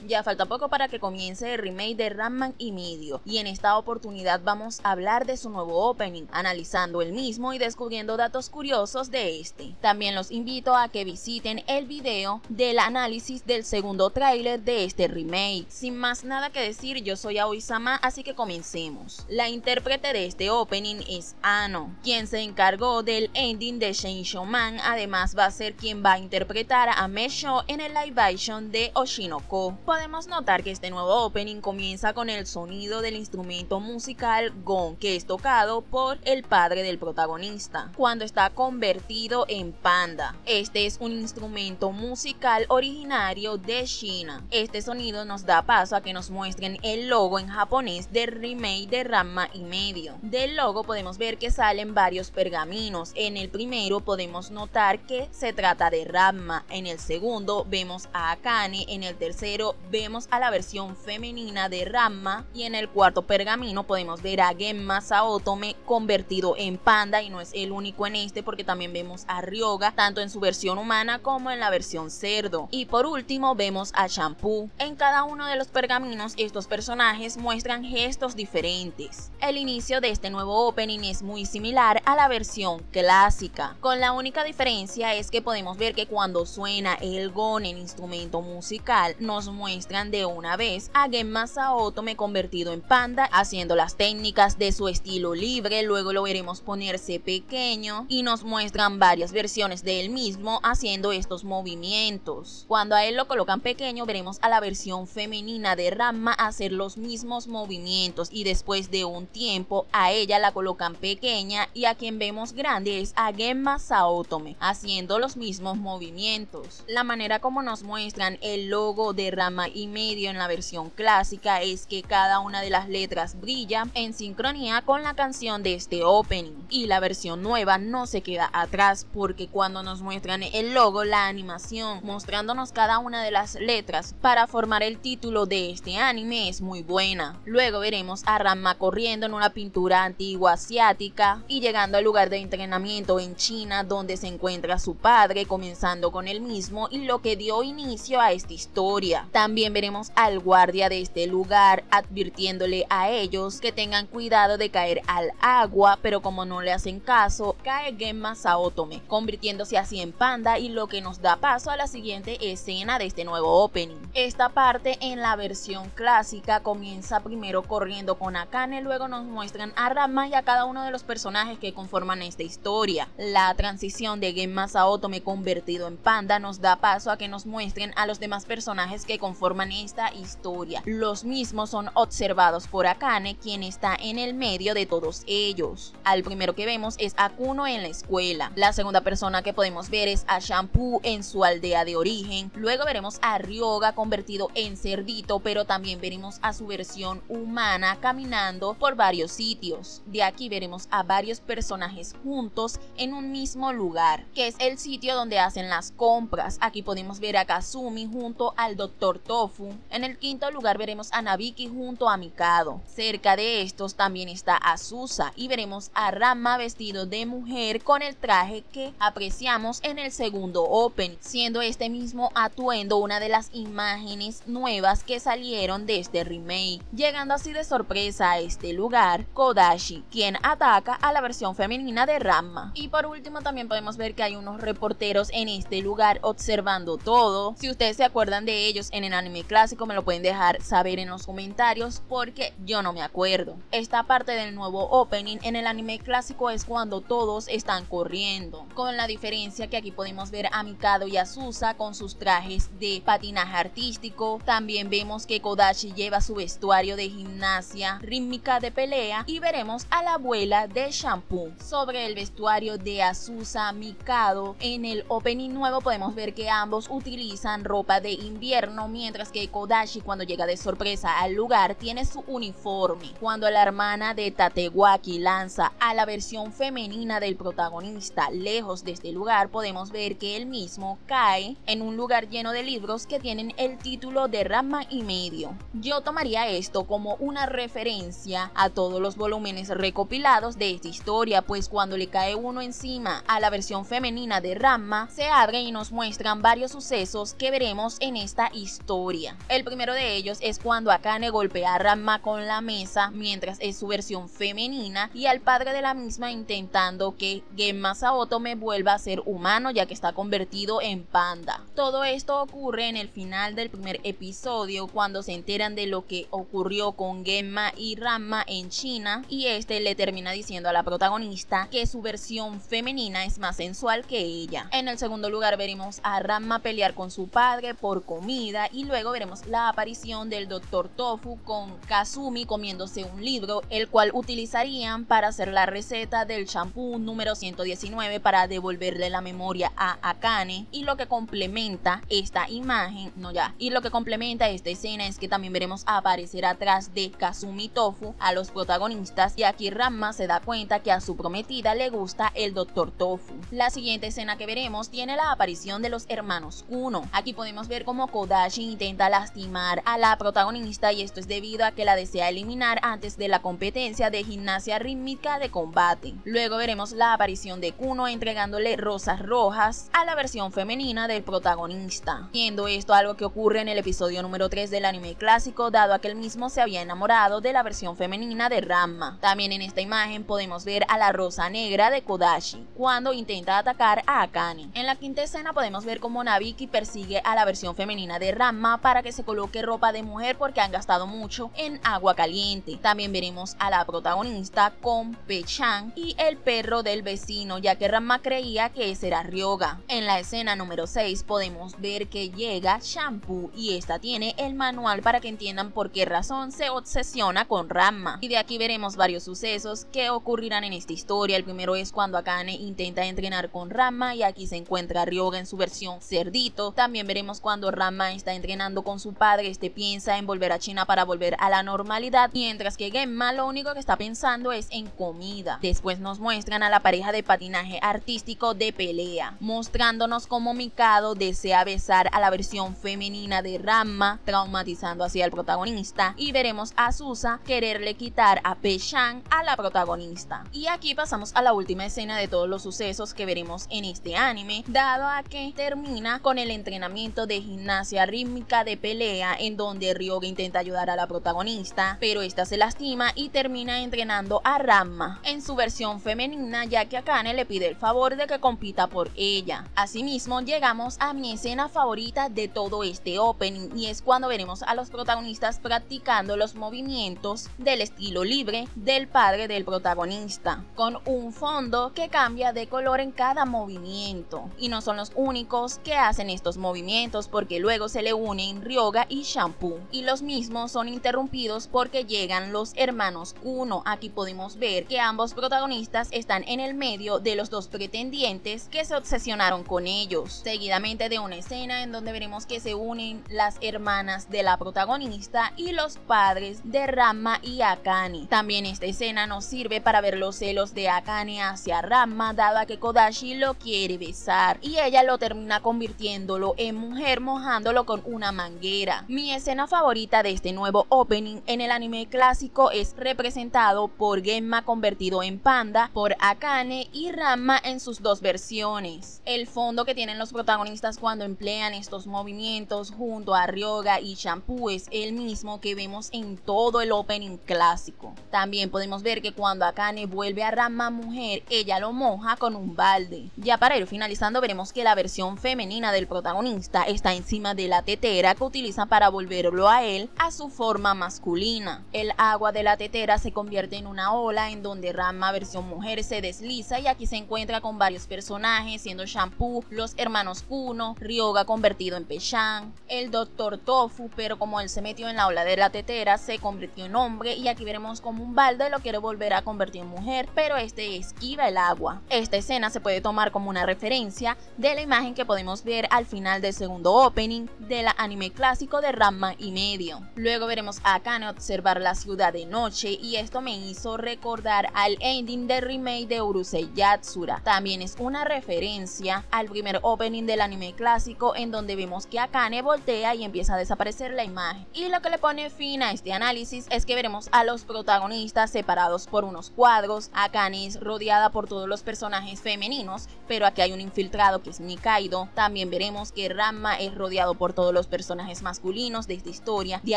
Ya falta poco para que comience el remake de Ranma y medio, y en esta oportunidad vamos a hablar de su nuevo opening, analizando el mismo y descubriendo datos curiosos de este. También los invito a que visiten el video del análisis del segundo tráiler de este remake. Sin más nada que decir, yo soy Aoi-sama, así que comencemos. La intérprete de este opening es Ano, quien se encargó del ending de Chainsaw Man. Además va a ser quien va a interpretar a Mesho en el live action de Oshinoko. Podemos notar que este nuevo opening comienza con el sonido del instrumento musical gong, que es tocado por el padre del protagonista cuando está convertido en panda. Este es un instrumento musical originario de China. Este sonido nos da paso a que nos muestren el logo en japonés del remake de Ranma y medio. Del logo podemos ver que salen varios pergaminos. En el primero podemos notar que se trata de Ranma, en el segundo vemos a Akane, en el tercero vemos a la versión femenina de Ranma y en el cuarto pergamino podemos ver a Genma Saotome convertido en panda, y no es el único en este porque también vemos a Ryoga tanto en su versión humana como en la versión cerdo, y por último vemos a Shampoo. En cada uno de los pergaminos estos personajes muestran gestos diferentes. El inicio de este nuevo opening es muy similar a la versión clásica, con la única diferencia es que podemos ver que cuando suena el gong, el instrumento musical, nos muestran de una vez a Genma Saotome convertido en panda haciendo las técnicas de su estilo libre. Luego lo veremos ponerse pequeño y nos muestran varias versiones de él mismo haciendo estos movimientos. Cuando a él lo colocan pequeño, veremos a la versión femenina de Ranma hacer los mismos movimientos, y después de un tiempo a ella la colocan pequeña y a quien vemos grande es a Genma Saotome haciendo los mismos movimientos. La manera como nos muestran el logo de Ranma y medio en la versión clásica es que cada una de las letras brilla en sincronía con la canción de este opening, y la versión nueva no se queda atrás porque cuando nos muestran el logo, la animación mostrándonos cada una de las letras para formar el título de este anime es muy buena. Luego veremos a Ranma corriendo en una pintura antigua asiática y llegando al lugar de entrenamiento en China donde se encuentra su padre, comenzando con él mismo y lo que dio inicio a esta historia. También veremos al guardia de este lugar advirtiéndole a ellos que tengan cuidado de caer al agua, pero como no le hacen caso, cae Genma Saotome convirtiéndose así en panda, y lo que nos da paso a la siguiente escena de este nuevo opening. Esta parte en la versión clásica comienza primero corriendo con Akane, luego nos muestran a Ranma y a cada uno de los personajes que conforman esta historia. La transición de Genma Saotome convertido en panda nos da paso a que nos muestren a los demás personajes que conforman esta historia. Los mismos son observados por Akane, quien está en el medio de todos ellos. Al primero que vemos es a Kuno en la escuela. La segunda persona que podemos ver es a Shampoo en su aldea de origen. Luego veremos a Ryoga convertido en cerdito, pero también veremos a su versión humana caminando por varios sitios. De aquí veremos a varios personajes juntos en un mismo lugar, que es el sitio donde hacen las compras. Aquí podemos ver a Kazumi junto al Dr. Tofu. En el quinto lugar veremos a Nabiki junto a Mikado. Cerca de estos también está Azusa, y veremos a Ranma vestido de mujer con el traje que apreciamos en el segundo opening, siendo este mismo atuendo una de las imágenes nuevas que salieron de este remake. Llegando así de sorpresa a este lugar, Kodashi, quien ataca a la versión femenina de Ranma. Y por último también podemos ver que hay unos reporteros en este lugar observando todo. Si ustedes se acuerdan de ellos en el anime clásico, me lo pueden dejar saber en los comentarios porque yo no me acuerdo. Esta parte del nuevo opening en el anime clásico es cuando todos están corriendo, con la diferencia que aquí podemos ver a Mikado y Azusa con sus trajes de patinaje artístico. También vemos que Kodashi lleva su vestuario de gimnasia rítmica de pelea, y veremos a la abuela de Shampoo. Sobre el vestuario de Azusa, Mikado, en el opening nuevo podemos ver que ambos utilizan ropa de invierno, mientras que Kodashi, cuando llega de sorpresa al lugar, tiene su uniforme. Cuando la hermana de Tatewaki lanza a la versión femenina del protagonista lejos de este lugar, podemos ver que él mismo cae en un lugar lleno de libros que tienen el título de Ranma y medio. Yo tomaría esto como una referencia a todos los volúmenes recopilados de esta historia, pues cuando le cae uno encima a la versión femenina de Ranma, se abre y nos muestran varios sucesos que veremos en esta historia. historia. El primero de ellos es cuando Akane golpea a Ranma con la mesa mientras es su versión femenina y al padre de la misma intentando que Genma Saotome vuelva a ser humano ya que está convertido en panda. Todo esto ocurre en el final del primer episodio cuando se enteran de lo que ocurrió con Genma y Ranma en China y este le termina diciendo a la protagonista que su versión femenina es más sensual que ella. En el segundo lugar veremos a Ranma pelear con su padre por comida y luego veremos la aparición del Dr. Tofu con Kazumi comiéndose un libro, el cual utilizarían para hacer la receta del champú número 119 para devolverle la memoria a Akane. Y lo que complementa esta imagen, lo que complementa esta escena es que también veremos aparecer atrás de Kazumi Tofu a los protagonistas y aquí Ranma se da cuenta que a su prometida le gusta el Dr. Tofu. La siguiente escena que veremos tiene la aparición de los hermanos Kuno. Aquí podemos ver cómo Kodashi intenta lastimar a la protagonista y esto es debido a que la desea eliminar antes de la competencia de gimnasia rítmica de combate. Luego veremos la aparición de Kuno entregándole rosas rojas a la versión femenina del protagonista, siendo esto algo que ocurre en el episodio número 3 del anime clásico, dado a que él mismo se había enamorado de la versión femenina de Ranma. También en esta imagen podemos ver a la rosa negra de Kodashi cuando intenta atacar a Akane. En la quinta escena podemos ver cómo Nabiki persigue a la versión femenina de Ranma para que se coloque ropa de mujer porque han gastado mucho en agua caliente. También veremos a la protagonista con Pe-chan y el perro del vecino, ya que Ranma creía que ese era Ryoga. En la escena número 6 podemos ver que llega Shampoo y esta tiene el manual para que entiendan por qué razón se obsesiona con Ranma. Y de aquí veremos varios sucesos que ocurrirán en esta historia. El primero es cuando Akane intenta entrenar con Ranma y aquí se encuentra Ryoga en su versión cerdito. También veremos cuando Ranma está entrenando con su padre, este piensa en volver a China para volver a la normalidad, mientras que Genma lo único que está pensando es en comida. Después nos muestran a la pareja de patinaje artístico de pelea, mostrándonos cómo Mikado desea besar a la versión femenina de Ranma, traumatizando así al protagonista, y veremos a Susa quererle quitar a Pe-chan a la protagonista. Y aquí pasamos a la última escena de todos los sucesos que veremos en este anime, dado a que termina con el entrenamiento de gimnasia rítmica de pelea en donde Ryoga intenta ayudar a la protagonista, pero esta se lastima y termina entrenando a Ranma en su versión femenina, ya que Akane le pide el favor de que compita por ella. Asimismo llegamos a mi escena favorita de todo este opening y es cuando veremos a los protagonistas practicando los movimientos del estilo libre del padre del protagonista, con un fondo que cambia de color en cada movimiento. Y no son los únicos que hacen estos movimientos porque luego se le unen Ryoga y Shampoo y los mismos son interrumpidos porque llegan los hermanos Kuno. Aquí podemos ver que ambos protagonistas están en el medio de los dos pretendientes que se obsesionaron con ellos, seguidamente de una escena en donde veremos que se unen las hermanas de la protagonista y los padres de Ranma y Akane. También esta escena nos sirve para ver los celos de Akane hacia Ranma, dado a que Kodashi lo quiere besar y ella lo termina convirtiéndolo en mujer mojándolo con una manguera. Mi escena favorita de este nuevo opening en el anime clásico es representado por Genma convertido en panda, por Akane y Ranma en sus dos versiones. El fondo que tienen los protagonistas cuando emplean estos movimientos junto a Ryoga y Shampoo es el mismo que vemos en todo el opening clásico. También podemos ver que cuando Akane vuelve a Ranma mujer, ella lo moja con un balde. Ya para ir finalizando veremos que la versión femenina del protagonista está encima de la tetera que utiliza para volverlo a él a su forma masculina. El agua de la tetera se convierte en una ola en donde Ranma versión mujer se desliza y aquí se encuentra con varios personajes siendo Shampoo, los hermanos Kuno, Ryoga convertido en Pe-chan, el Dr. Tofu, pero como él se metió en la ola de la tetera se convirtió en hombre y aquí veremos como un balde lo quiere volver a convertir en mujer, pero este esquiva el agua. Esta escena se puede tomar como una referencia de la imagen que podemos ver al final del segundo opening del anime clásico de Ranma y medio. Luego veremos a Akane observar la ciudad de noche y esto me hizo recordar al ending del remake de Urusei Yatsura. También es una referencia al primer opening del anime clásico en donde vemos que Akane voltea y empieza a desaparecer la imagen. Y lo que le pone fin a este análisis es que veremos a los protagonistas separados por unos cuadros. Akane es rodeada por todos los personajes femeninos, pero aquí hay un infiltrado que es Nikaido. También veremos que Ranma es rodeado por todos los personajes masculinos de esta historia de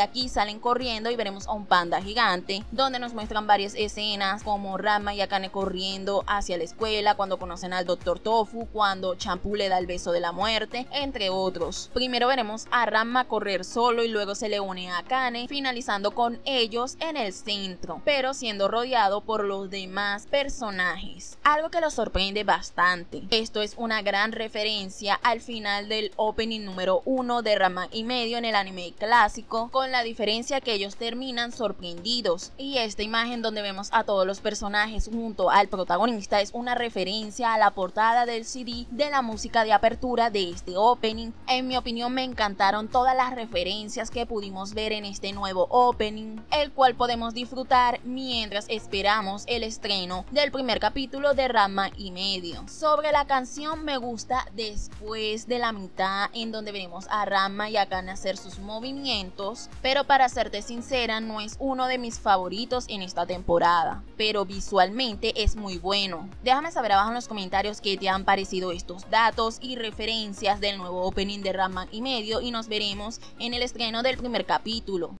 aquí salen corriendo y veremos a un panda gigante, donde nos muestran varias escenas como Ranma y Akane corriendo hacia la escuela, cuando conocen al Dr. Tofu, cuando Champloo le da el beso de la muerte, entre otros. Primero veremos a Ranma correr solo y luego se le une a Akane, finalizando con ellos en el centro, pero siendo rodeado por los demás personajes, algo que los sorprende bastante. Esto es una gran referencia al final del opening número 1 de Ranma y medio en el anime clásico, con la diferencia que ellos terminan sorprendidos, y esta imagen donde vemos a todos los personajes junto al protagonista es una referencia a la portada del CD de la música de apertura de este opening. En mi opinión me encantaron todas las referencias que pudimos ver en este nuevo opening, el cual podemos disfrutar mientras esperamos el estreno del primer capítulo de Ranma y medio. Sobre la canción, me gusta después de la mitad en donde veremos a Ranma y Akane hacer sus movimientos, pero para serte sincera no es uno de mis favoritos en esta temporada, pero visualmente es muy bueno. Déjame saber abajo en los comentarios qué te han parecido estos datos y referencias del nuevo opening de Ranma y medio, y nos veremos en el estreno del primer capítulo.